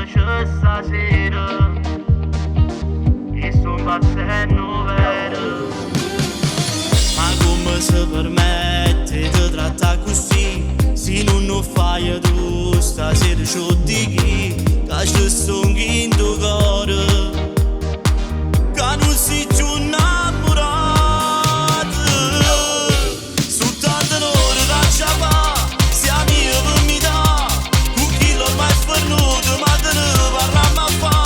piace stasera e sto impazzendo vero. Ma come si permette di trattare così? Se non lo fai tu stasera c'ho di chi che ci sto in tuo cuore, che non sei più innamorato. Soltanto un'ora da ciapà sia mia per mi dà con chi l'ho mai spernuto ma te ne parliamo a fa.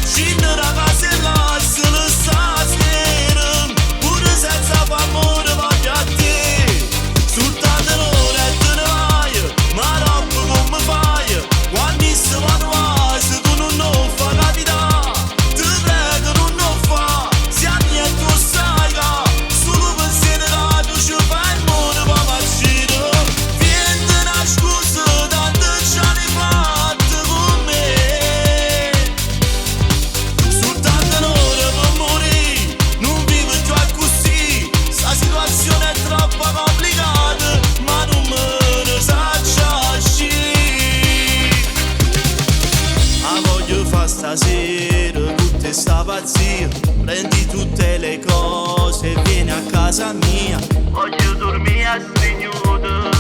Scende ragazzi e lascialo stasera pure senza amore voglio a te. Soltanto un'ora e te ne vai, ma roba come fai quando si vanno vai se tu non lo fai capitare. Ti prego non lo fa, sia mia e tu sai che solo pensiero che tu ci fai il mondo per marcire. Vieni una scusa tanto ci hai fatto con me. Soltanto un'ora per morire, non vivo più così. Sta situazione è troppo complicata, ma non me ne saccia uscire. Ma voglio fare stasera tutta sta pazzia, prendi tutte le cose e vieni a casa mia. Voglio dormire a stringere